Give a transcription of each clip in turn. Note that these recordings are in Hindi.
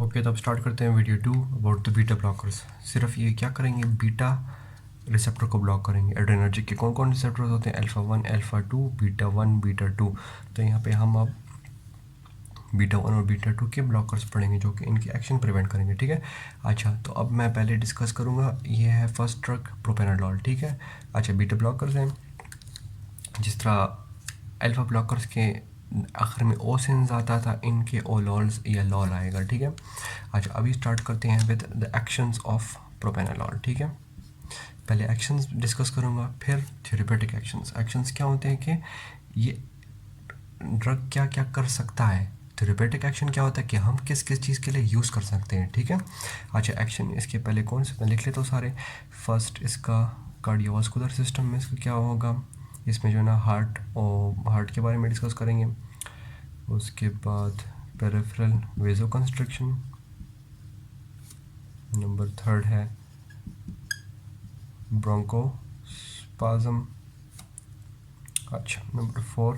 ओके, तो अब स्टार्ट करते हैं video 2 about the beta blockers. सिर्फ ये क्या करेंगे, बीटा रिसेप्टर को ब्लॉक करेंगे। एड्रेनर्जिक के कौन कौन रिसेप्टर्स होते हैं, अल्फा 1, अल्फा 2, बीटा 1, बीटा 2। तो यहाँ पे हम अब बीटा 1 और बीटा 2 के ब्लॉकर्स पढ़ेंगे जो कि इनकी एक्शन प्रिवेंट करेंगे। ठीक है। अच्छा, तो अब मैं पहले डिस्कस करूँगा, ये है फर्स्ट ड्रग प्रोपेनाडोल। ठीक है। अच्छा, बीटा ब्लॉकर्स हैं, जिस तरह अल्फा ब्लॉकर्स के आखिर में ओ सेंस आता था, इनके ओलॉल्स या लॉल आएगा। ठीक है। अच्छा, अभी स्टार्ट करते हैं विद द एक्शंस ऑफ प्रोपेनाडोल। ठीक है। पहले एक्शंस डिस्कस करूँगा, फिर थेरेपेटिक एक्शंस। एक्शंस क्या होते हैं कि ये ड्रग क्या क्या कर सकता है। थेरेपेटिक एक्शन क्या होता है कि हम किस किस चीज़ के लिए यूज़ कर सकते हैं। ठीक है। अच्छा, एक्शन इसके पहले कौन से, मैं लिख लेता हूँ सारे। फर्स्ट इसका कार्डियोवास्कुलर सिस्टम में इसका क्या होगा, इसमें जो है ना हार्ट के बारे में डिस्कस करेंगे। उसके बाद पेरिफेरल वेजोकंस्ट्रिक्शन, नंबर थर्ड है ब्रोंकोस्पाज्म। अच्छा, नंबर 4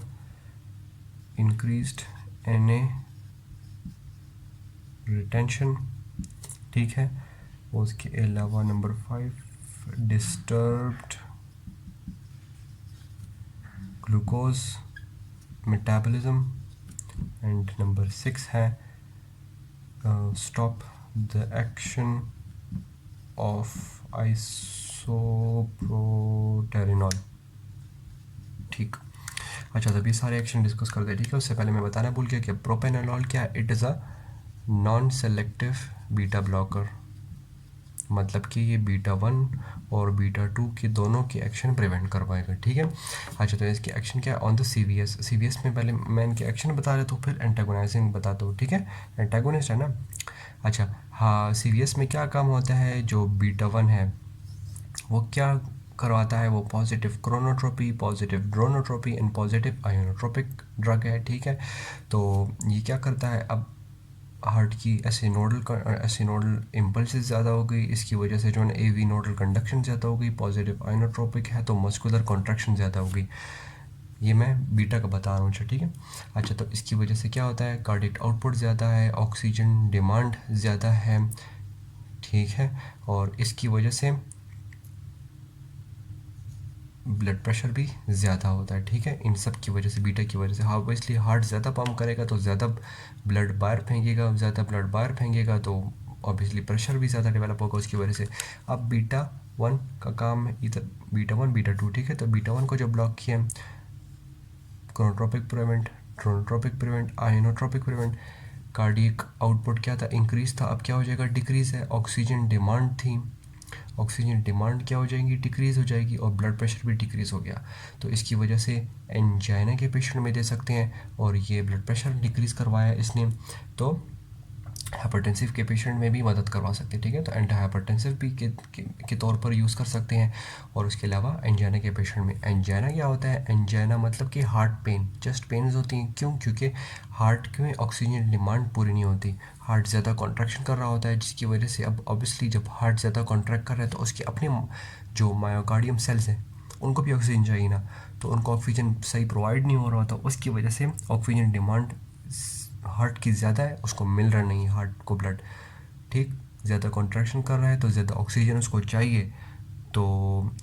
इंक्रीज्ड एनए रिटेंशन। ठीक है। उसके अलावा number 5 disturbed glucose metabolism. And number 6 है स्टॉप द एक्शन ऑफ आइसोप्रोटेरेनॉल। ठीक। अच्छा, तभी सारे एक्शन डिस्कस करते हैं। ठीक है। उससे पहले मैं बताना भूल गया कि प्रोपेनाडोल क्या है। It is a non selective beta blocker, मतलब कि ये बीटा 1 और बीटा 2 की दोनों की एक्शन प्रिवेंट करवाएगा। ठीक है। अच्छा, तो इसकी एक्शन क्या है ऑन द सीवीएस में पहले मैं इनके एक्शन बता देता हूँ, फिर एंटागोनाइजिंग बताता हूँ। ठीक है। एंटागोनिस्ट है ना। अच्छा, हाँ, सीवीएस में क्या काम होता है, जो बीटा 1 है वो क्या करवाता है, वो positive chronotropy, positive dromotropy and positive inotropic drug है। ठीक है। तो ये क्या करता है, अब हार्ट की एसिनोडल इम्पल्स ज़्यादा हो गई, इसकी वजह से जो है एवी नोडल कंडक्शन ज़्यादा हो गई। पॉजिटिव आइनोट्रोपिक है तो मस्कुलर कॉन्ट्रैक्शन ज़्यादा हो गई। ये मैं बीटा का बता रहा हूँ। अच्छा, ठीक है। अच्छा, तो इसकी वजह से क्या होता है, कार्डियक आउटपुट ज़्यादा है, ऑक्सीजन डिमांड ज़्यादा है। ठीक है। और इसकी वजह से ब्लड प्रेशर भी ज़्यादा होता है। ठीक है। इन सब की वजह से, बीटा की वजह से, हाँ, ऑब्वियसली हार्ट ज़्यादा पंप करेगा तो ज़्यादा ब्लड बाहर फेंकेगा, ज़्यादा ब्लड बाहर फेंकेगा तो ऑब्वियसली प्रेशर भी ज़्यादा डेवलप होगा उसकी वजह से। अब बीटा 1 का काम है इधर, बीटा 1 बीटा 2। ठीक है। तो बीटा 1 को जो ब्लॉक किया, chronotropic prevent, dromotropic prevent, inotropic prevent. Cardiac output क्या था, इंक्रीज था, अब क्या हो जाएगा, डिक्रीज है। ऑक्सीजन डिमांड थी, ऑक्सीजन डिमांड क्या हो जाएगी, डिक्रीज़ हो जाएगी, और ब्लड प्रेशर भी डिक्रीज़ हो गया। तो इसकी वजह से एंजाइना के पेशेंट में दे सकते हैं, और ये ब्लड प्रेशर डिक्रीज़ करवाया इसने, तो हाइपरटेंसिव के पेशेंट में भी मदद करवा सकते हैं। ठीक है। तो एंटी हाइपरटेंसिव भी के तौर पर यूज़ कर सकते हैं। और उसके अलावा एंजाइना के पेशेंट में, एंजाइना क्या होता है, एंजाइना मतलब कि हार्ट पेन, चेस्ट पेन्स होती हैं। क्यों, क्योंकि हार्ट में ऑक्सीजन डिमांड पूरी नहीं होती, हार्ट ज़्यादा कॉन्ट्रैक्शन कर रहा होता है, जिसकी वजह से अब ऑब्वियसली जब हार्ट ज़्यादा कॉन्ट्रैक्ट कर रहा है तो उसके अपने जो मायोकार्डियम सेल्स हैं उनको भी ऑक्सीजन चाहिए ना, तो उनको ऑक्सीजन सही प्रोवाइड नहीं हो रहा होता, उसकी वजह से ऑक्सीजन डिमांड हार्ट की ज़्यादा है, उसको मिल रहा नहीं हार्ट को ब्लड। ठीक। ज़्यादा कॉन्ट्रैक्शन कर रहा है तो ज़्यादा ऑक्सीजन उसको चाहिए, तो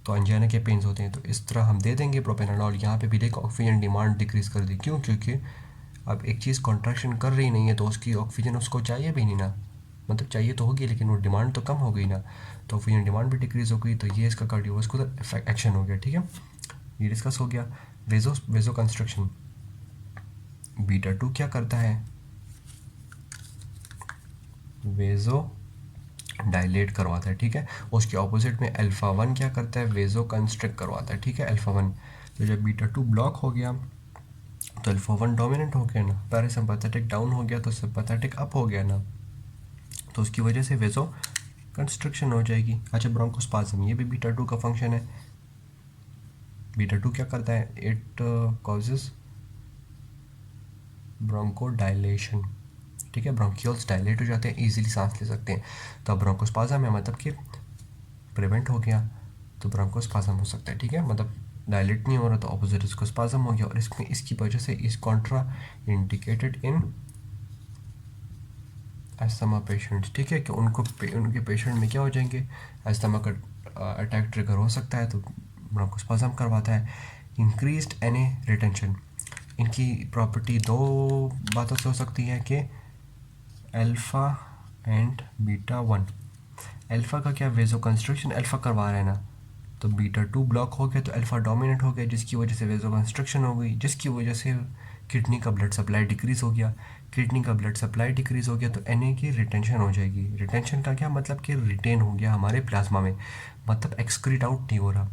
एंजाइना के पेन्स होते हैं। तो इस तरह हम दे देंगे प्रोपेनाडोल। यहाँ पे भी देखो ऑक्सीजन डिमांड डिक्रीज़ कर दी, क्यों, क्योंकि अब एक चीज़ कॉन्ट्रैक्शन कर रही नहीं है तो उसकी ऑक्सीजन उसको चाहिए भी नहीं ना, मतलब चाहिए तो होगी लेकिन वो डिमांड तो कम हो गई ना, तो ऑक्सीजन डिमांड भी डिक्रीज़ हो गई। तो ये इसका कार्डियोवास्कुलर एक्शन हो गया। ठीक है। ये डिस्कस हो गया। वेजो कंस्ट्रक्शन, बीटा 2 क्या करता है, वेजो डायलेट करवाता है। ठीक है। उसके ऑपोजिट में अल्फा 1 क्या करता है, वेजो कंस्ट्रिक्ट करवाता है। ठीक है। अल्फा 1, तो जब बीटा 2 ब्लॉक हो गया तो अल्फा 1 डोमिनेंट हो गया ना, पैरासिम्पैथेटिक डाउन हो गया तो सिम्पैथेटिक अप हो गया ना, तो उसकी वजह से वेजो कंस्ट्रक्शन हो जाएगी। अच्छा, ब्रोंकोस्पाज्म, ये भी बीटा 2 का फंक्शन है। बीटा 2 क्या करता है, इट कॉजेज ब्रोंको डायलेशन। ठीक है। ब्रोंकियोल्स डायलेट हो जाते हैं, इजीली सांस ले सकते हैं। तो अब ब्रोंकोस्पाज्म है, मतलब कि प्रिवेंट हो गया तो ब्रोंकोस्पाज्म हो सकता है। ठीक है। मतलब डायलेट नहीं हो रहा तो ऑपोजिट इसको स्पाज्म हो गया, और इसमें इसकी वजह से इस Contra indicated in asthma patients, ठीक है, कि उनके पेशेंट में क्या हो जाएंगे, अस्थमा का अटैक ट्रिगर हो सकता है तो ब्रोंकोस्पाज्म करवाता है। इंक्रीज्ड एनए रिटेंशन, इनकी प्रॉपर्टी दो बातों से हो सकती है कि alpha and beta one. Alpha का क्या, वेजो कंस्ट्रक्शन अल्फ़ा करवा रहे हैं ना, तो बीटा टू ब्लॉक हो गया तो अल्फ़ा डोमिनेट हो गया, जिसकी वजह से वेजो कंस्ट्रक्शन हो गई, जिसकी वजह से किडनी का ब्लड सप्लाई डिक्रीज़ हो गया। किडनी का ब्लड सप्लाई डिक्रीज़ हो गया तो एन की रिटेंशन हो जाएगी। रिटेंशन का क्या मतलब कि रिटेन हो गया हमारे प्लाज्मा में, मतलब एक्सक्रीट आउट नहीं हो रहा,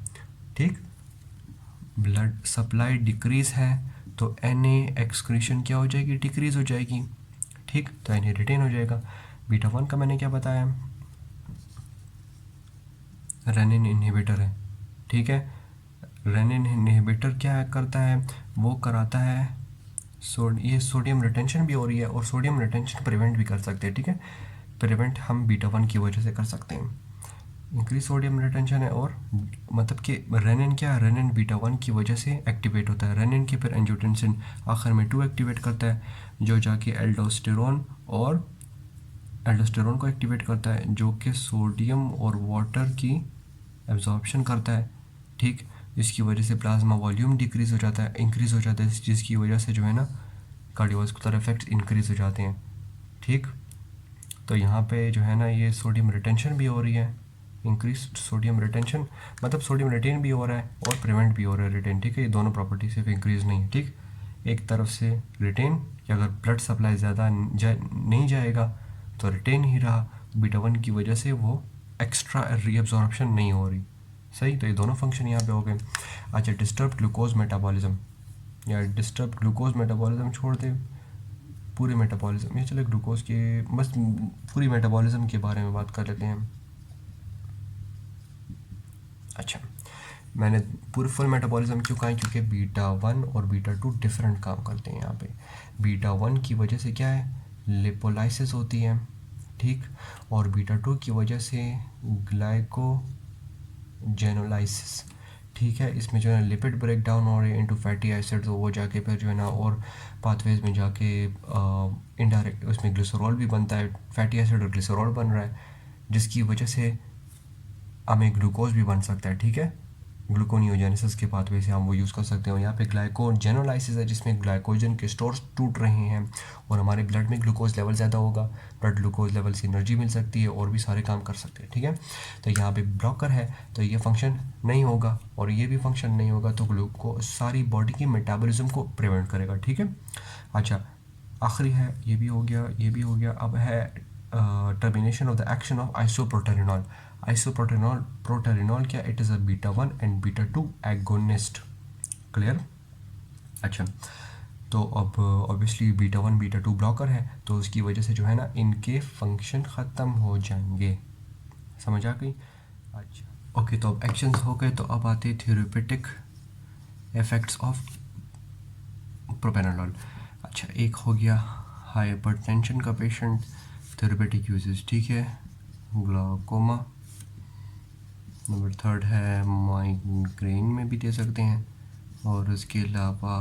ठीक। ब्लड सप्लाई डिक्रीज़ है तो एन एक्सक्रीशन क्या हो जाएगी, डिक्रीज़ हो जाएगी, ठीक। तो एन रिटेन हो जाएगा। बीटा वन का मैंने क्या बताया, रेनिन इनहिबिटर है, ठीक है। रेनिन इनहिबिटर क्या करता है, वो कराता है ये सोडियम रिटेंशन भी हो रही है और सोडियम रिटेंशन प्रिवेंट भी कर सकते हैं, ठीक है। प्रिवेंट हम बीटा वन की वजह से कर सकते हैं। इंक्रीज सोडियम रिटेंशन है और मतलब कि रेनिन क्या है, रेनिन बीटा वन की वजह से एक्टिवेट होता है। रेनिन के फिर एंजियोटेंसिन आखिर में टू एक्टिवेट करता है, जो जाके एल्डोस्टेरोन को एक्टिवेट करता है, जो कि सोडियम और वाटर की एब्जॉर्प्शन करता है, ठीक। जिसकी वजह से प्लाज्मा वॉल्यूम डिक्रीज़ हो जाता है, इंक्रीज़ हो जाता है, जिसकी वजह से जो है ना कार्डियोवास्कुलर इफेक्ट्स इंक्रीज़ हो जाते हैं, ठीक। तो यहाँ पे जो है ना ये सोडियम रिटेंशन भी हो रही है, इंक्रीज सोडियम रिटेंशन मतलब सोडियम रिटेन भी हो रहा है और प्रिवेंट भी हो रहा है रिटेन, ठीक है। ये दोनों प्रॉपर्टी सिर्फ इंक्रीज़ नहीं है, ठीक। एक तरफ से रिटेन कि अगर ब्लड सप्लाई ज़्यादा नहीं जाएगा तो रिटेन ही रहा, बीटा वन की वजह से वो एक्स्ट्रा रीअब्जॉर्प्शन नहीं हो रही, सही। तो ये दोनों फंक्शन यहाँ पे हो गए। अच्छा, डिस्टर्ब ग्लूकोज मेटाबॉलिज्म, या डिस्टर्ब ग्लूकोज मेटाबॉलिज्म छोड़ दे, पूरे मेटाबॉलिज्म, ये चले ग्लूकोज के बस पूरी मेटाबॉलिज्म के बारे में बात कर लेते हैं। अच्छा, मैंने पूरे फुल मेटाबॉलिज्म क्यों कहा है, क्योंकि बीटा वन और बीटा टू डिफरेंट काम करते हैं यहाँ पे। बीटा वन की वजह से क्या है, लिपोलाइसिस होती है, ठीक। और बीटा टू की वजह से ग्लाइकोजेनोलाइसिस, ठीक है। इसमें जो है लिपिड ब्रेक डाउन हो रहे हैं इनटू फैटी एसिड्स, वो जाके फिर जो है ना और पाथवेज में जाके इनडायरेक्ट उसमें ग्लिसरॉल भी बनता है, फैटी एसिड और ग्लिसरॉल बन रहा है, जिसकी वजह से हमें ग्लूकोज भी बन सकता है, ठीक है। ग्लूकोनियोजेनेसिस के पाथवे से हम वो यूज़ कर सकते हैं। यहाँ पे ग्लाइकोजेनोलाइसिस है जिसमें ग्लाइकोजन के स्टोर्स टूट रहे हैं और हमारे ब्लड में ग्लूकोज लेवल ज़्यादा होगा, ब्लड ग्लूकोज लेवल से एनर्जी मिल सकती है और भी सारे काम कर सकते हैं, ठीक है। तो यहाँ पे ब्लॉकर है तो ये फंक्शन नहीं होगा और ये भी फंक्शन नहीं होगा, तो ग्लूकोज सारी बॉडी की मेटाबॉलिज्म को प्रिवेंट करेगा, ठीक है। अच्छा, आखिरी है, ये भी हो गया, ये भी हो गया। अब है termination of the action of isoproterenol. Isoproterenol क्या, it is a beta one and beta two agonist, clear. अच्छा, तो अब obviously beta one beta two blocker है तो उसकी वजह से जो है ना इनके फंक्शन ख़त्म हो जाएंगे, समझ आ गई। अच्छा ओके, तो अब एक्शंस हो गए, तो अब आते थेरेपेटिक इफेक्ट्स ऑफ प्रोपेनोलॉल। अच्छा, एक हो गया हाइपरटेंशन का पेशेंट, थेरेपेटिक यूजेस, ठीक है, ग्लाकोमा। नंबर थर्ड है माइग्रेन में भी दे सकते हैं, और इसके अलावा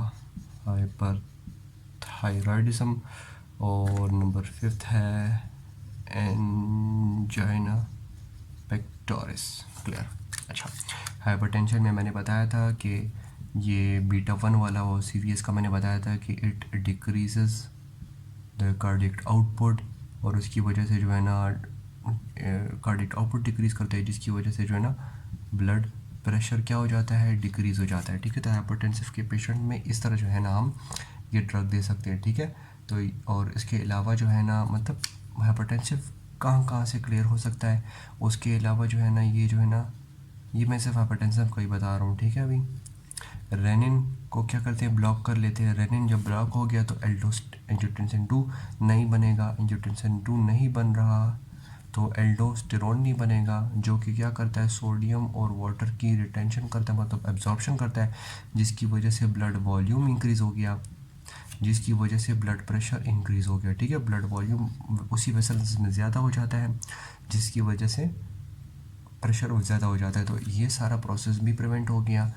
हाइपर थायराइडिज्म, और नंबर फिफ्थ है एंजाइना पेक्टोरिस, क्लियर। अच्छा, हाइपरटेंशन में मैंने बताया था कि ये बीटा वन वाला वो सीरीज का मैंने बताया था कि it decreases the cardiac output, और उसकी वजह से जो है ना कार्डियक आउटपुट डिक्रीज़ करता है, जिसकी वजह से जो है ना ब्लड प्रेशर क्या हो जाता है, डिक्रीज़ हो जाता है, ठीक है। तो हाइपरटेंसिव के पेशेंट में इस तरह जो है ना हम ये ड्रग दे सकते हैं, ठीक है। तो और इसके अलावा जो है ना मतलब हाइपरटेंसिव कहाँ कहाँ से क्लियर हो सकता है, उसके अलावा जो है ना ये जो है ना ये मैं सिर्फ हाइपरटेंसिव का ही बता रहा हूँ, ठीक है। अभी रेनिन को क्या करते हैं, ब्लॉक कर लेते हैं। रेनिन जब ब्लॉक हो गया तो एंजियोटेंसिन 2 नहीं बनेगा, एंजियोटेंसिन 2 नहीं बन रहा तो एल्डोस्टेरोन नहीं बनेगा, जो कि क्या करता है, सोडियम और वाटर की रिटेंशन करता है, मतलब एब्जॉर्प्शन करता है, जिसकी वजह से ब्लड वॉल्यूम इंक्रीज़ हो गया, जिसकी वजह से ब्लड प्रेशर इंक्रीज़ हो गया, ठीक है। ब्लड वॉल्यूम उसी वेसल्स में ज़्यादा हो जाता है, जिसकी वजह से प्रेशर ज़्यादा हो जाता है, तो ये सारा प्रोसेस भी प्रिवेंट हो गया,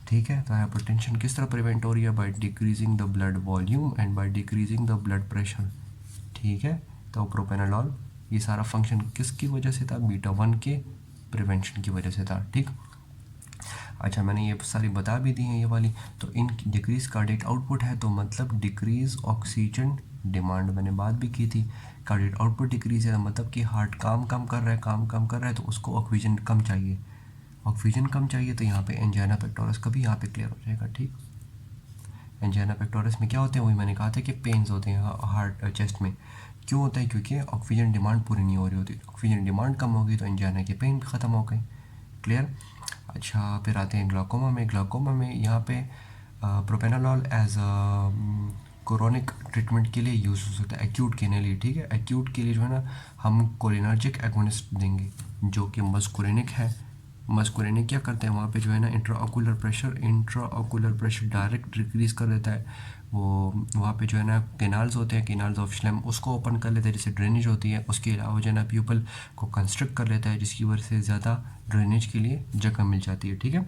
ठीक है। तो हाइपरटेंशन किस तरह प्रिवेंट हो रही है, by decreasing the blood volume and by decreasing the blood pressure, ठीक है। तो प्रोपेनोलॉल, ये सारा फंक्शन किसकी वजह से था, बीटा 1 के प्रिवेंशन की वजह से था। ठीक, अच्छा मैंने ये सारी बता भी दी हैं ये वाली। तो इन डिक्रीज कार्डियक आउटपुट है तो मतलब डिक्रीज ऑक्सीजन डिमांड, मैंने बात भी की थी। कार्डियक आउटपुट डिक्रीज है मतलब कि हार्ट काम कम कर रहा है, काम कम कर रहा है तो उसको ऑक्सीजन कम चाहिए, ऑक्सीजन कम चाहिए तो यहाँ पे एंजाइना पेक्टोरस का भी यहाँ पे क्लियर हो जाएगा। ठीक, एंजाइना पेक्टोरस में क्या होते हैं, वही मैंने कहा था कि पेन्स होते हैं हार्ट चेस्ट में। क्यों होता है, क्योंकि ऑक्सीजन डिमांड पूरी नहीं हो रही होती, ऑक्सीजन डिमांड कम होगी तो एंजाइना के पेन भी ख़त्म हो गए। क्लियर। अच्छा फिर आते हैं ग्लाकोमा में। ग्लाकोमा में यहाँ पे प्रोपेनोलॉल एज क्रोनिक ट्रीटमेंट के लिए यूज़ हो सकता है, एक्यूट के लिए। ठीक है, एक्यूट के लिए जो है ना हम कोलिनर्जिक एगोनिस्ट देंगे जो कि मस्कुलिनिक है। मस्कुलिनिक क्या करते हैं, वहाँ पे जो है ना इंट्राऑकुलर प्रेशर डायरेक्ट डिक्रीज़ कर देता है। वो वहाँ पे जो है ना कैनाल्स होते हैं, कैनाल्स ऑफ श्लेम, उसको ओपन कर लेता है जिससे ड्रेनेज होती है। उसके अलावा जो है ना प्यूपल को कंस्ट्रक्ट कर लेता है जिसकी वजह से ज़्यादा ड्रेनेज के लिए जगह मिल जाती है। ठीक है,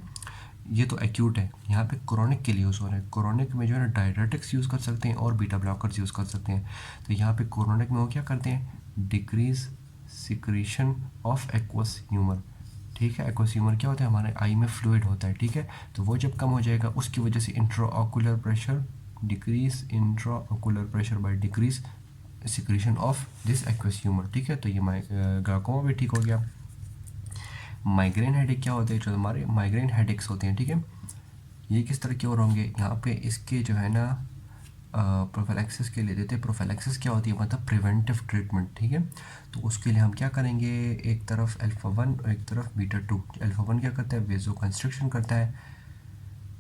ये तो एक्यूट है। यहाँ पे क्रोनिक के लिए यूज़ हो रहा है। क्रोनिक में जो है ना डायरेटिक्स यूज़ कर सकते हैं और बीटा ब्लॉकर्स यूज़ कर सकते हैं। तो यहाँ पे क्रोनिक में वो क्या करते हैं, decrease secretion of aqueous humour. ठीक है, एक्वस ह्यूमर क्या होता है, हमारे आई में फ्लूइड होता है। ठीक है, तो वो जब कम हो जाएगा उसकी वजह से intraocular pressure decrease, intraocular pressure by decrease secretion of this aqueous humour. ठीक है, तो ये ग्लाकोमा भी ठीक हो गया। माइग्रेन हेडेक क्या होते हैं, जो हमारे माइग्रेन हेडेक्स होते हैं। ठीक है, ये किस तरह के और होंगे, यहाँ पे इसके जो है ना प्रोफिलैक्सिस के लिए देते हैं। प्रोफिलैक्सिस क्या होती है, मतलब प्रिवेंटिव ट्रीटमेंट। ठीक है, तो उसके लिए हम क्या करेंगे, एक तरफ अल्फा 1 और एक तरफ बीटा 2। अल्फा 1 क्या करता है, वेजो कंस्ट्रक्शन करता है,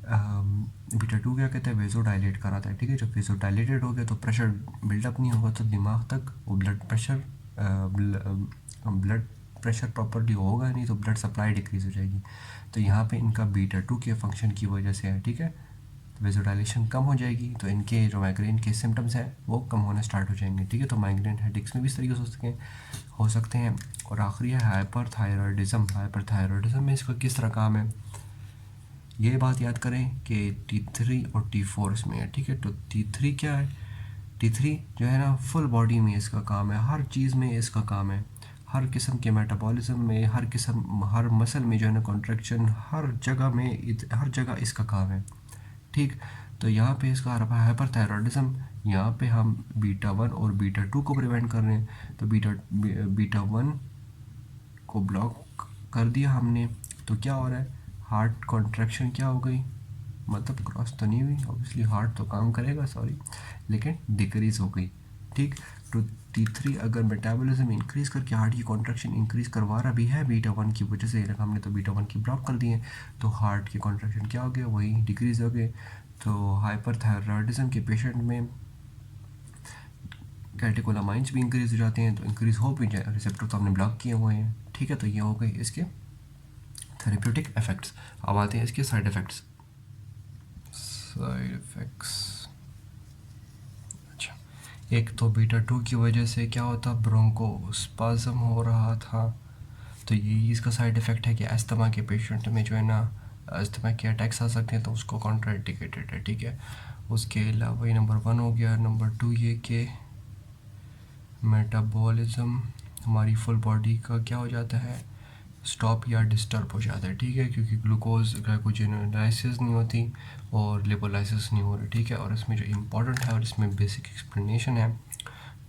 बीटा 2 क्या कहता है, वेजो डायलेट कराता है। ठीक है, जब वेजो डायलेटेड हो गया तो प्रेशर बिल्डअप नहीं होगा तो दिमाग तक वो ब्लड प्रेशर प्रॉपर्ली होगा नहीं तो ब्लड सप्लाई डिक्रीज़ हो जाएगी। तो यहाँ पे इनका बीटा 2 के फंक्शन की वजह से है। ठीक है, विजुअलाइजेशन कम हो जाएगी तो इनके जो माइग्रेन के सिम्टम्स हैं वो कम होने स्टार्ट हो जाएंगे। ठीक है, तो माइग्रेन हेडेक्स में भी इस तरीके से हो सकते हैं। और आखिरी है हाइपरथायरॉयडिज्म। हाइपरथायरॉयडिज्म में इसका किस तरह काम है, ये बात याद करें कि T3 और T4 इसमें है। ठीक है, तो T3 क्या है, T3 जो है ना फुल बॉडी में इसका काम है, हर चीज़ में इसका काम है, हर किस्म के मेटाबॉलिज्म में, हर मसल में जो है ना कॉन्ट्रैक्शन, हर जगह इसका काम है। ठीक, तो यहाँ पे इसका हाइपरथायरॉयडिज्म, यहाँ पे हम बीटा 1 और बीटा 2 को प्रिवेंट कर रहे हैं। तो बीटा 1 को ब्लॉक कर दिया हमने तो क्या हो रहा है, हार्ट कॉन्ट्रैक्शन क्या हो गई, मतलब क्रॉस तो नहीं हुई, ऑब्वियसली हार्ट तो काम करेगा सॉरी, लेकिन डिक्रीज़ हो गई। ठीक, तो T3 अगर मेटाबॉलिज्म इंक्रीज़ करके हार्ट की कॉन्ट्रैक्शन इंक्रीज़ करवा रहा भी है बीटा 1 की वजह से, हमने तो बीटा 1 की ब्लॉक कर दिए तो हार्ट की कॉन्ट्रैक्शन क्या हो गया, वही डिक्रीज़ हो गए। तो हाइपरथायरॉयडिज्म के पेशेंट में कैटेकोलामाइंस भी इंक्रीज़ हो जाते हैं, तो इंक्रीज़ हो भी जाए, रिसेप्टर तो हमने ब्लॉक किए हुए हैं। ठीक है, तो ये हो गए इसके थेरेप्यूटिक इफ़ेक्ट्स। अब आते हैं इसके साइड इफ़ेक्ट्स। अच्छा, एक तो बीटा 2 की वजह से क्या होता, ब्रोंकोस्पाज्म हो रहा था, तो ये इसका साइड इफ़ेक्ट है कि अस्थमा के पेशेंट में जो है ना अस्थमा के अटैक्स आ सकते हैं तो उसको कॉन्ट्राइंडिकेटेड है। ठीक है, उसके अलावा ये नंबर 1 हो गया। नंबर 2 ये कि मेटाबॉलिज्म हमारी फुल बॉडी का क्या हो जाता है, स्टॉप या डिस्टर्ब हो जाता है। ठीक है, क्योंकि ग्लूकोज ग्लाइकोजेनोलाइसिस नहीं होती और लिपोलाइसिस नहीं हो रही। ठीक है, और इसमें जो इम्पोर्टेंट है और इसमें बेसिक एक्सप्लेनेशन है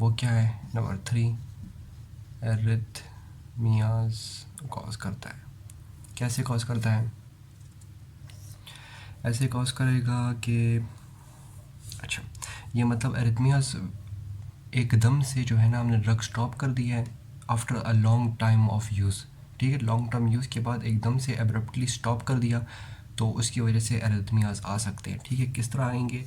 वो क्या है, नंबर 3 एरिथमियाज कॉज करता है। कैसे कॉज करता है, ऐसे कॉज करेगा कि अच्छा, ये मतलब एरिथमियाज एकदम से जो है ना हमने ड्रग स्टॉप कर दिया है after a long time of use. ठीक है, लॉन्ग टर्म यूज़ के बाद एकदम से एब्रप्टली स्टॉप कर दिया तो उसकी वजह से एरिथमियाज आ सकते हैं। ठीक है, किस तरह आएंगे,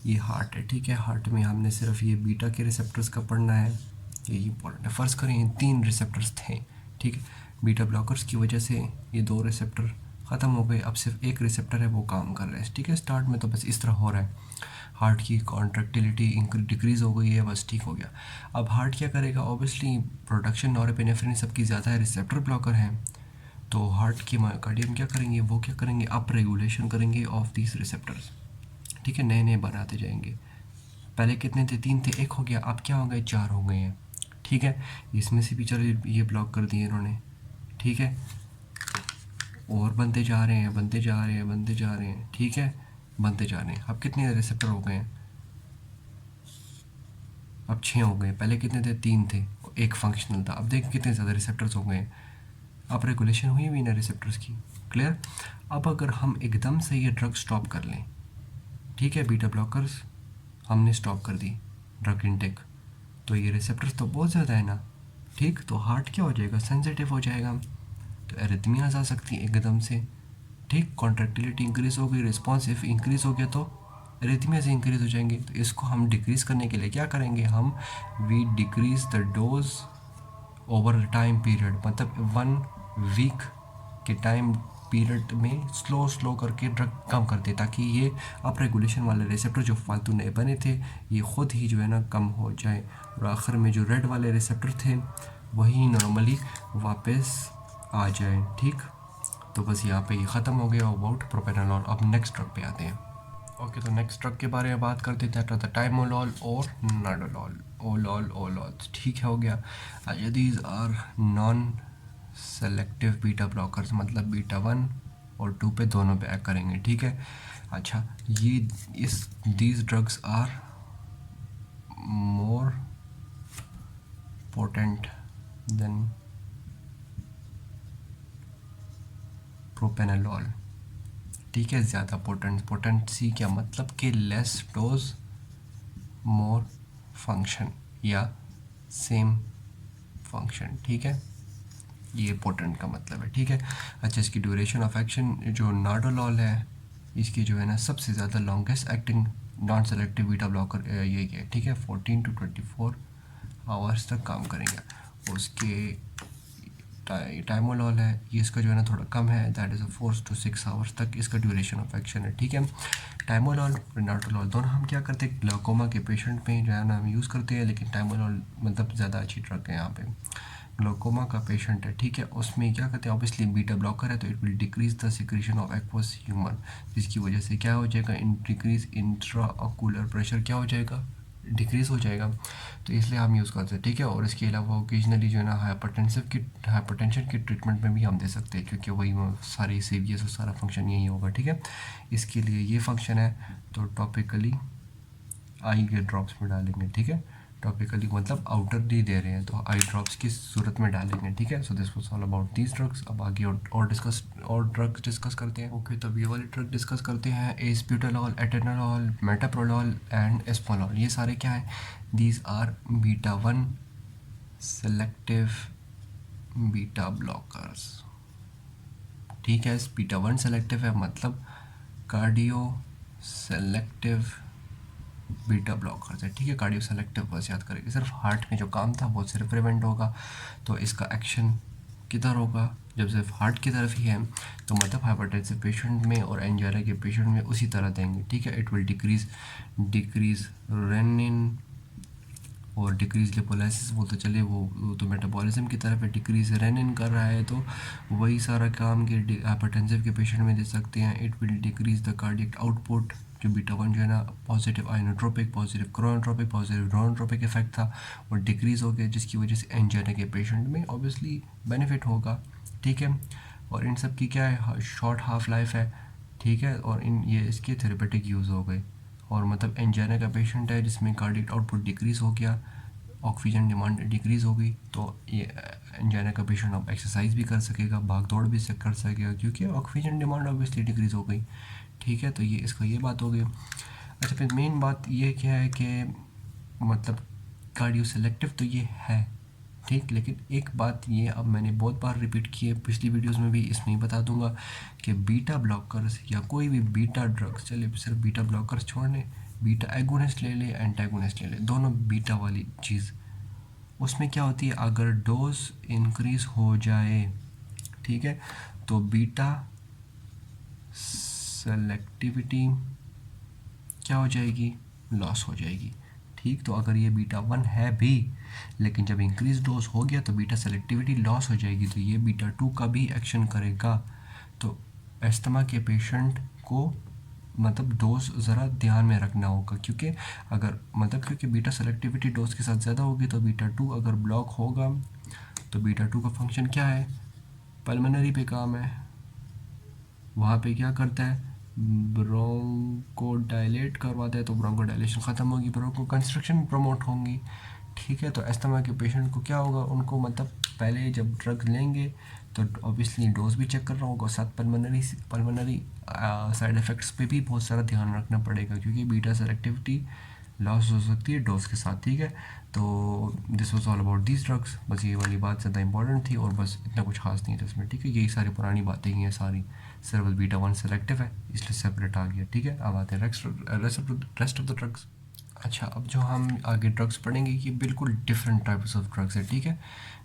ये हार्ट है। ठीक है, हार्ट में हमने सिर्फ ये बीटा के रिसेप्टर्स का पढ़ना है, ये इंपॉर्टेंट है। फ़र्ज़ करें ये 3 रिसेप्टर्स थे। ठीक है, बीटा ब्लॉकर्स की वजह से ये 2 रिसेप्टर ख़त्म हो गए, अब सिर्फ एक रिसेप्टर है वो काम कर रहा है। ठीक है, स्टार्ट में तो बस इस तरह हो रहा है, हार्ट की कॉन्ट्रैक्टिलिटी डिक्रीज़ हो गई है, बस ठीक हो गया। अब हार्ट क्या करेगा, ऑब्वियसली प्रोडक्शन नॉरएपिनेफ्रिन सबकी ज़्यादा है, रिसेप्टर ब्लॉकर है, तो हार्ट की मायोकार्डियम क्या करेंगे, वो क्या करेंगे, अप रेगुलेशन करेंगे ऑफ दीज रिसेप्टर्स। ठीक है, नए नए बनाते जाएंगे। पहले कितने थे, 3 थे, 1 हो गया, अब क्या हो गए, 4 हो गए हैं। ठीक है, इसमें से भी चलो ये ब्लॉक कर दिए इन्होंने, ठीक है, और बनते जा रहे हैं, बनते जा रहे हैं, बनते जा रहे हैं, ठीक है, बनते जा रहे हैं। अब कितने रिसेप्टर हो गए हैं? अब 6 हो गए। पहले कितने थे? 3 थे, एक फंक्शनल था। अब देखिए कितने ज़्यादा रिसेप्टर्स हो गए हैं। अब रेगुलेशन हुई भी ना रिसेप्टर्स की। क्लियर? अब अगर हम एकदम से ये ड्रग स्टॉप कर लें, ठीक है, बीटा ब्लॉकर्स हमने स्टॉप कर दी ड्रग इनटेक, तो ये रिसेप्टर्स तो बहुत ज़्यादा है ना, ठीक, तो हार्ट क्या हो जाएगा? सेंसिटिव हो जाएगा, तो एरिथमियाज आ सकती हैं एकदम से, ठीक, कॉन्ट्रैक्टिलिटी इंक्रीज़ हो गई, रिस्पॉन्स इंक्रीज़ हो गया तो एरिथमियाज इंक्रीज़ हो जाएंगे। तो इसको हम डिक्रीज़ करने के लिए क्या करेंगे? हम we decrease the dose over time period, मतलब 1 वीक के टाइम पीरियड में स्लो स्लो करके ड्रग कम करते, ताकि ये अप रेगुलेशन वाले रिसेप्टर जो फालतू नए बने थे ये ख़ुद ही जो है ना कम हो जाए, और आखिर में जो रेड वाले रिसेप्टर थे वही नॉर्मली वापस आ जाए, ठीक। तो बस यहाँ पे ये ख़त्म हो गया अबाउट प्रोपेनोलॉल। अब नेक्स्ट ड्रग पे आते हैं। ओके, तो नेक्स्ट ड्रग के बारे में बात करते थे, टाइमोलॉल और नाडोलॉल, ओलॉल ओलॉल, ठीक है, हो गया। अच्छा, these are non selective beta blockers, मतलब बीटा 1 और 2 पे दोनों पे एक्ट करेंगे, ठीक है। अच्छा, ये इस these drugs are more potent than propranolol, ठीक है, ज़्यादा पोटेंसी क्या मतलब कि लेस डोज मोर फंक्शन या सेम फंक्शन, ठीक है, ये पोटेंट का मतलब है, ठीक है। अच्छा, इसकी ड्यूरेशन ऑफ एक्शन जो नाडोलॉल है, इसकी जो है ना सबसे ज़्यादा longest acting non selective beta blocker यही है, ठीक है, 14 to 24 आवर्स तक काम करेंगे। उसके टाइमोलॉल है, ये इसका जो है ना थोड़ा कम है, दैट इज़ 4 to 6 आवर्स तक इसका ड्यूरेशन ऑफ एक्शन है, ठीक है। टाइमोलॉल और नाडोलॉल दोनों हम क्या करते हैं, ग्लाकोमा के पेशेंट में जो है ना हम यूज़ करते हैं, लेकिन टाइमोलॉल मतलब ज़्यादा अच्छी ड्रग है यहाँ पे। ग्लाकोमा का पेशेंट है, ठीक है, उसमें क्या करते हैं, ऑब्वियसली बीटा ब्लॉकर है तो it will decrease the secretion of aqueous humour, जिसकी वजह से क्या हो जाएगा, डिक्रीज इंट्रा ऑकुलर प्रेशर क्या हो जाएगा, डिक्रीज़ हो जाएगा, तो इसलिए हम यूज़ करते हैं, ठीक है। और इसके अलावा ओकेजनली जो है ना हाइपरटेंशन की ट्रीटमेंट में भी हम दे सकते हैं, क्योंकि वही सारी सीवियस और सारा फंक्शन यही होगा, ठीक है। इसके लिए ये फंक्शन है, तो टॉपिकली आई के ड्रॉप्स में डालेंगे, ठीक है, टॉपिकली मतलब आउटर डी दे रहे हैं तो आई ड्रॉप्स की सूरत में डालेंगे, ठीक है। So this was all about these drugs. अब आगे और ड्रग्स डिस्कस करते हैं। ओके, तो ये वाले ड्रग डिस्कस करते हैं, एस्प्यूटालॉल, एटेनोलॉल, मेटाप्रोलॉल एंड एस्पोलॉल। ये सारे क्या है, these are beta 1 selective beta blockers, ठीक है। बीटा 1 सेलेक्टिव है मतलब कार्डियो सेलेक्टिव बीटा ब्लॉकर्स है, ठीक है, कार्डियो सेलेक्टिव बस याद करेंगे, सिर्फ हार्ट में जो काम था वो सिर्फ प्रिवेंट होगा, तो इसका एक्शन किधर होगा, जब सिर्फ हार्ट की तरफ ही है तो मतलब हाइपरटेंसिव पेशेंट में और एंजाइना के पेशेंट में उसी तरह देंगे, ठीक है। इट विल डिक्रीज रेनिन और डिक्रीज लिपोलाइसिस बोलते चले, वो तो मेटाबॉलिज्म की तरफ है, डिक्रीज रेनिन कर रहा है तो वही सारा काम के हाइपरटेंसिव के पेशेंट में दे सकते हैं। It will decrease the cardiac output, जो बीटा 1 जो है ना positive inotropic, positive chronotropic, positive inotropic effect था वो डिक्रीज़ हो गया, जिसकी वजह से एंजाइना के पेशेंट में ऑब्वियसली बेनिफिट होगा, ठीक है। और इन सब की क्या है, शॉर्ट हाफ लाइफ है, ठीक है, और इन ये इसके थेरेपेटिक यूज़ हो गए। और मतलब एंजाइना का पेशेंट है जिसमें कार्डियक आउटपुट डिक्रीज़ हो गया, ऑक्सीजन डिमांड डिक्रीज़ हो गई, तो ये एंजाइना का पेशेंट अब एक्सरसाइज भी कर सकेगा, भाग दौड़ भी कर सकेगा, क्योंकि ऑक्सीजन डिमांड ऑब्वियसली डिक्रीज़ हो गई, ठीक है। तो ये इसका ये बात हो गई। अच्छा, फिर मेन बात ये क्या है कि मतलब कार्डियो सेलेक्टिव तो ये है, ठीक, लेकिन एक बात ये अब मैंने बहुत बार रिपीट की है पिछली वीडियोस में भी, इसमें ही बता दूंगा कि बीटा ब्लॉकर्स या कोई भी बीटा ड्रग्स, चलिए सिर्फ बीटा ब्लॉकर्स छोड़ने, बीटा एगोनिस्ट ले ले, एंटागोनिस्ट ले ले, दोनों बीटा वाली चीज़, उसमें क्या होती है, अगर डोज इंक्रीज़ हो जाए, ठीक है, तो बीटा सेलेक्टिविटी क्या हो जाएगी, लॉस हो जाएगी, ठीक। तो अगर ये बीटा 1 है भी, लेकिन जब इंक्रीज डोज हो गया तो बीटा सेलेक्टिविटी लॉस हो जाएगी, तो ये बीटा 2 का भी एक्शन करेगा, तो अस्थमा के पेशेंट को मतलब डोज ज़रा ध्यान में रखना होगा, क्योंकि अगर मतलब क्योंकि बीटा सेलेक्टिविटी डोज के साथ ज़्यादा होगी तो बीटा टू अगर ब्लॉक होगा तो बीटा टू का फंक्शन क्या है, पल्मोनरी पे काम है, वहाँ पे क्या करता है, ब्रोंको डायलेट करवाता है, तो ब्रोंको डायलेशन ख़त्म होगी, ब्रोंको कंस्ट्रक्शन प्रमोट होंगी। ठीक है, तो अस्थमा के पेशेंट को क्या होगा, उनको मतलब पहले जब ड्रग लेंगे तो ऑब्वियसली डोज भी चेक करना होगा, साथ पल्मोनरी साइड इफ़ेक्ट्स पे भी बहुत सारा ध्यान रखना पड़ेगा, क्योंकि बीटा सेलेक्टिविटी लॉस हो सकती है डोज के साथ। ठीक है, तो this was all about these drugs, बस ये वाली बात ज़्यादा इंपॉर्टेंट थी और बस इतना कुछ खास नहीं था इसमें। ठीक है, यही सारी पुरानी बातें ही हैं सारी, सिर्फ बस बीटा वन सेलेक्टिव है इसलिए सेपरेट आ गया। ठीक है, अब आते हैं रेस्ट ऑफ द ड्रग्स। अच्छा, अब जो हम आगे ड्रग्स पढ़ेंगे ये बिल्कुल डिफरेंट टाइप्स ऑफ ड्रग्स है। ठीक है,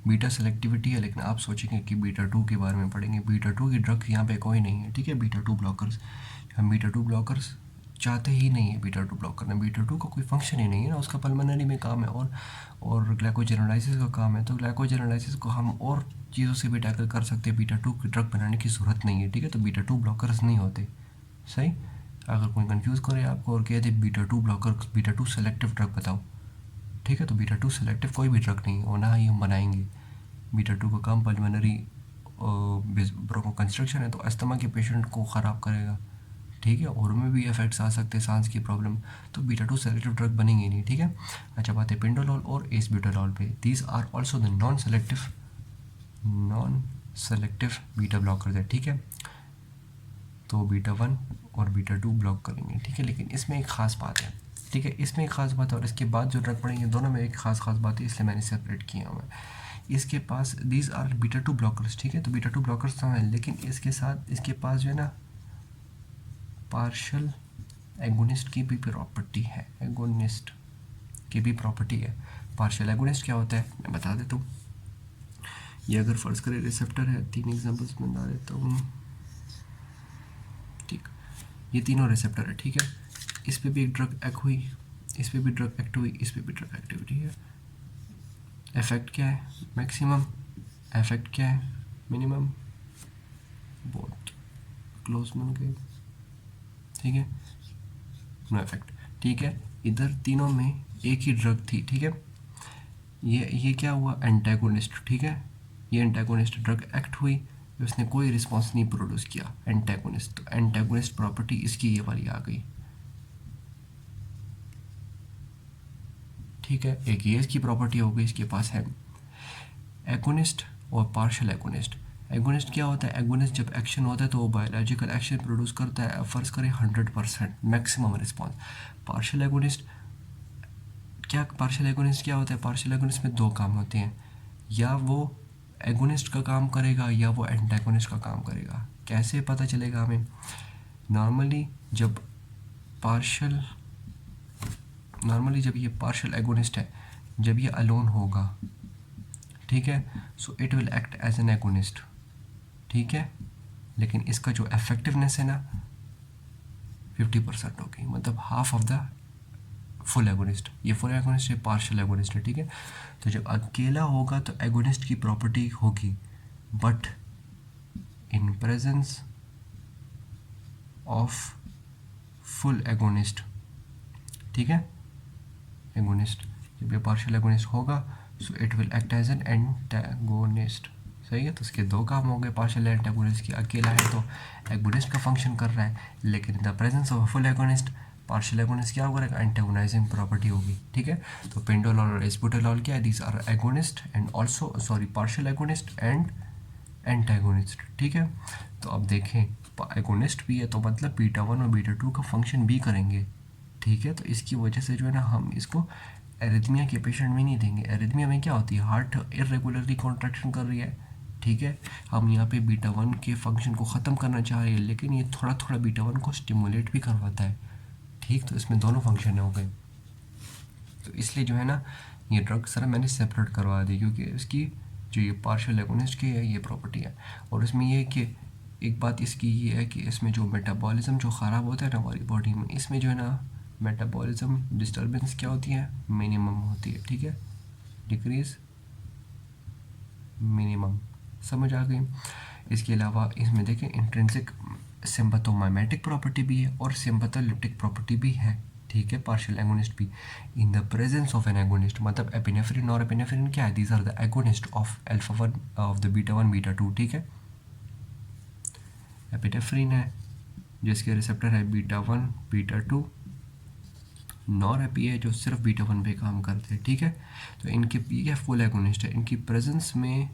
बीटा सेलेक्टिविटी है, लेकिन आप सोचेंगे कि बीटा टू के बारे में पढ़ेंगे, बीटा टू की ड्रग यहाँ पे कोई नहीं है। ठीक है, बीटा टू ब्लॉकर्स, हम बीटा टू ब्लॉकर्स चाहते ही नहीं है बीटा टू ब्लॉक करना, बीटा टू का कोई फंक्शन ही नहीं है ना, उसका पल्मोनरी में काम है और ग्लाइकोजेनोलाइसिस का काम है, तो ग्लाइकोजेनोलाइसिस को हम और चीज़ों से भी टैकल कर सकते हैं, बीटा टू की ड्रग बनाने की ज़रूरत नहीं है। ठीक है, तो बीटा टू ब्लॉकर्स नहीं होते। सही, अगर कोई कंफ्यूज करे आपको और कहे दे beta two blocker, beta two selective drug बताओ, ठीक है, तो बीटा टू सेलेक्टिव कोई भी ड्रग नहीं है और ना ही हम बनाएंगे। बीटा टू का काम पल्मोनरी ब्रोंको कंस्ट्रक्शन है, तो अस्थमा के पेशेंट को ख़राब करेगा। ठीक है, और में भी इफेक्ट्स आ सकते हैं, सांस की प्रॉब्लम, तो बीटा टू सेलेक्टिव ड्रग बनेंगे नहीं। ठीक है, अच्छा बात है पिंडोलॉल और एसब्यूटालॉल पे, these are also the non selective beta blockers है। ठीक है, तो बीटा वन और बीटा टू ब्लॉक करेंगे। ठीक है, लेकिन इसमें एक ख़ास बात है। ठीक है, इसमें एक ख़ास बात है और इसके बाद जो ड्रग पढ़ेंगे दोनों में एक ख़ास बात है, इसलिए मैंने सेपरेट किया हुआ है। इसके पास these are beta two blockers, ठीक है, तो बीटा टू ब्लॉकर्स तो हैं, लेकिन इसके साथ इसके पास जो है ना पार्शल एगोनिस्ट की भी प्रॉपर्टी है, एगोनिस्ट की भी प्रॉपर्टी है। पार्शल एगोनिस्ट क्या होता है मैं बता देता हूँ। ये अगर फ़र्ज़ करें रिसेप्टर है, तीन एग्जांपल्स मैं बता देता हूँ। ठीक, ये तीनों रिसेप्टर है। ठीक है, इस पे भी एक ड्रग एक्ट हुई, इस पे भी ड्रग एक्ट हुई, इस पे भी ड्रग एक्टिविटी है। इफेक्ट क्या है, मैक्सिमम, इफेक्ट क्या है, मिनिमम, बहुत क्लोज बन गए। ठीक है, नो इफेक्ट। ठीक है, इधर तीनों में एक ही ड्रग थी। ठीक है, ये क्या हुआ, एंटागोनिस्ट। ठीक है, ये एंटागोनिस्ट ड्रग एक्ट हुई, उसने कोई रिस्पॉन्स नहीं प्रोड्यूस किया, एंटागोनिस्ट, तो एंटागोनिस्ट प्रॉपर्टी इसकी ये वाली आ गई। ठीक है, एक ये इसकी प्रॉपर्टी हो गई, इसके पास है एगोनिस्ट और पार्शियल एगोनिस्ट। एगोनिस्ट क्या होता है, एगोनिस्ट जब एक्शन होता है तो वो बायोलॉजिकल एक्शन प्रोड्यूस करता है, फ़र्ज़ करें 100% maximum response. Partial agonist partial agonist क्या होता है, पार्शियल एगोनिस्ट में दो काम होते हैं, या वो एगोनिस्ट का काम करेगा या वो एंटागोनिस्ट का काम करेगा। कैसे पता चलेगा हमें, नॉर्मली जब ये पार्शियल एगोनिस्ट है, जब ये अलोन होगा, ठीक है, so it will act as an agonist. ठीक है, लेकिन इसका जो इफेक्टिवनेस है ना 50% होगी, मतलब half of the full agonist. ये फुल एगोनिस्ट है, पार्शियल एगोनिस्ट है। ठीक है, तो जब अकेला होगा तो एगोनिस्ट की प्रॉपर्टी होगी, but in presence of full agonist, ठीक है, एगोनिस्ट, जब ये पार्शियल एगोनिस्ट होगा so it will act as an antagonist. सही है, तो इसके दो काम हो गए, पार्शियल एंटागोनिस्ट की, अकेला है तो एगोनिस्ट का फंक्शन कर रहा है, लेकिन इन the presence of full agonist partial agonist क्या होगा, एंटागोनाइजिंग प्रॉपर्टी होगी। ठीक है, तो पेंडोलॉल और एस्बुटेलॉल क्या है, these are agonist and also partial agonist and antagonist. ठीक है, तो अब देखें एगोनिस्ट भी है तो मतलब बीटा वन और बीटा टू का फंक्शन भी करेंगे। ठीक है, तो इसकी वजह से जो है ना हम इसको एरिथमिया के पेशेंट में नहीं देंगे। एरिथमिया में क्या होती है, हार्ट इरेगुलरली कॉन्ट्रैक्शन कर रही है। ठीक है, हम यहाँ पे बीटा वन के फंक्शन को ख़त्म करना चाह रहे हैं, लेकिन ये थोड़ा थोड़ा बीटा वन को स्टिमुलेट भी करवाता है। ठीक, तो इसमें दोनों फंक्शन हो गए, तो इसलिए जो है ना ये ड्रग सारा मैंने सेपरेट करवा दी, क्योंकि इसकी जो ये पार्शियल एगोनिस्ट की है ये प्रॉपर्टी है। और इसमें ये है कि एक बात इसकी ये है कि इसमें जो मेटाबॉलिज्म जो ख़राब होता है ना हमारी बॉडी में, इसमें जो है ना मेटाबॉलिज्म डिस्टर्बेंस क्या होती है, मिनिमम होती है। ठीक है, डिक्रीज मिनिमम, समझ आ गई। इसके अलावा इसमें देखें इंट्रिंसिक सिम्पैथोमाइमेटिक प्रॉपर्टी भी है और सिम्पैथोलिप्टिक प्रॉपर्टी भी है, ठीक है, पार्शियल एगोनिस्ट भी। In the presence of an agonist, मतलब एपिनेफ्रिन और एपिनेफ्रिन क्या है, these are the agonist of alpha one of the beta one beta two, ठीक है। एपिनेफ्रिन है जिसके रिसेप्टर है beta one beta two, nor epi है जो सिर्फ बीटा वन पे काम करते हैं, ठीक है। तो इनके ये फुल एगोनिस्ट है, इनकी प्रेजेंस में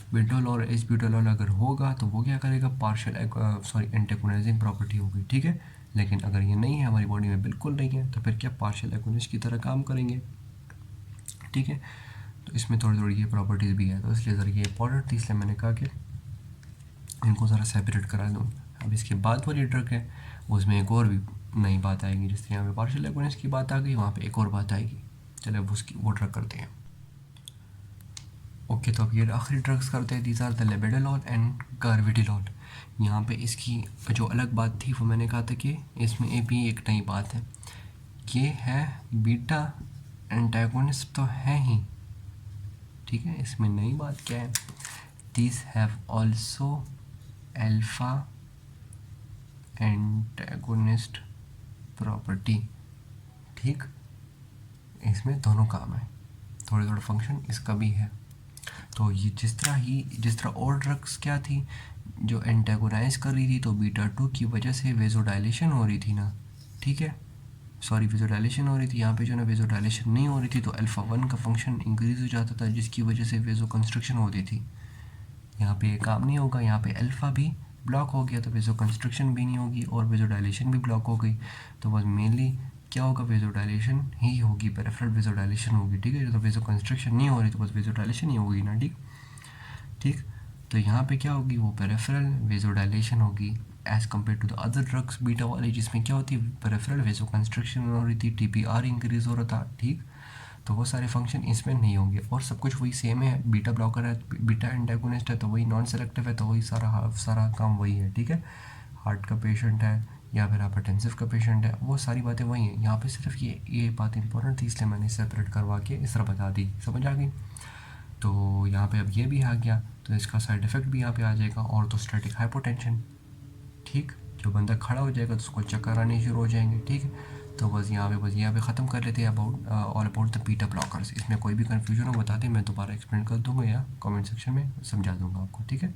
ब्यूटालॉल और एच ब्यूटालॉल अगर होगा तो वो क्या करेगा, पार्शियल सॉरी एंटागोनाइजिंग प्रॉपर्टी होगी, ठीक है। लेकिन अगर ये नहीं है, हमारी बॉडी में बिल्कुल नहीं है, तो फिर क्या पार्शियल एगोनिस्ट की तरह काम करेंगे, ठीक है। तो इसमें थोड़ी थोड़ी ये प्रॉपर्टीज़ भी है, तो इसलिए ज़रा ये इंपॉर्टेंट थी, इसलिए मैंने कहा कि इनको ज़रा सेपरेट करा दूँ। अब इसके बाद वाली ड्रग है उसमें एक और भी नई बात आएगी, जिस तरह यहाँ पे पार्शियल एगोनिस्ट की बात आ गई, वहाँ पे एक और बात आएगी। चलो अब उसकी वो ड्रग करते हैं। ओके, तो अब ये आखिरी ड्रग्स करते हैं, दीज आर द लेबेडालॉल एंड कार्विडिलॉल। यहाँ पे इसकी जो अलग बात थी वो मैंने कहा था कि इसमें ये भी एक नई बात है, ये है बीटा एंटागोनिस्ट तो है ही, ठीक है। इसमें नई बात क्या है, this have also alpha antagonist property, ठीक। इसमें दोनों काम है, थोड़े थोड़े फंक्शन इसका भी है। तो ये जिस तरह और ड्रग्स क्या थी जो एंटागोनाइज कर रही थी, तो बीटा टू की वजह से वेजोडाइलेशन हो रही थी ना, ठीक है, सॉरी वेजोडाइलेशन हो रही थी, यहाँ पे जो ना वेजोडाइलेशन नहीं हो रही थी, तो अल्फ़ा वन का फंक्शन इंक्रीज हो जाता था, जिसकी वजह से वेजो कंस्ट्रक्शन होती थी। यहाँ पे ये काम नहीं होगा, यहाँ पे अल्फ़ा भी ब्लॉक हो गया तो वेजो कंस्ट्रक्शन भी नहीं होगी और वेजोडाइलेशन भी ब्लॉक हो गई। तो बस मेनली क्या होगा, वेजोडाइलेशन ही होगी, पेरिफेरल वेजोडाइलेशन होगी, ठीक है। तो वेजो कंस्ट्रक्शन नहीं हो रही तो बस वेजोडाइलेशन ही होगी ना, ठीक ठीक। तो यहाँ पे क्या होगी, वो पेरिफेरल वेजोडाइलेशन होगी as compare to the other drugs beta वाली, जिसमें क्या होती है, पेरिफेरल वेजो कंस्ट्रक्शन हो रही थी, टीपीआर इंक्रीज हो रहा था, ठीक। तो वो सारे फंक्शन इसमें नहीं होंगे और सब कुछ वही सेम है, बीटा ब्लॉकर है, बीटा एंटागोनिस्ट है तो वही, नॉन सेलेक्टिव है तो वही सारा काम वही है, ठीक है। हार्ट का पेशेंट है या फिर हाइपरटेंसिव का पेशेंट है, वो सारी बातें वही हैं। यहाँ पे सिर्फ ये बात इंपॉर्टेंट थी, इसलिए मैंने सेपरेट करवा के इस तरह बता दी, समझ आ गई। तो यहाँ पे अब ये भी आ गया, तो इसका साइड इफ़ेक्ट भी यहाँ पे आ जाएगा, और तो स्टैटिक हाइपोटेंशन, ठीक। जो बंदा खड़ा हो जाएगा तो उसको चक्कर आने शुरू हो जाएंगे, ठीक है। तो बस यहाँ पे ख़त्म कर लेते हैं about all about the beta blockers. इसमें कोई भी कन्फ्यूजन हो बता दें, मैं दोबारा एक्सप्लेन कर दूँगा या कमेंट सेक्शन में समझा दूँगा आपको, ठीक है।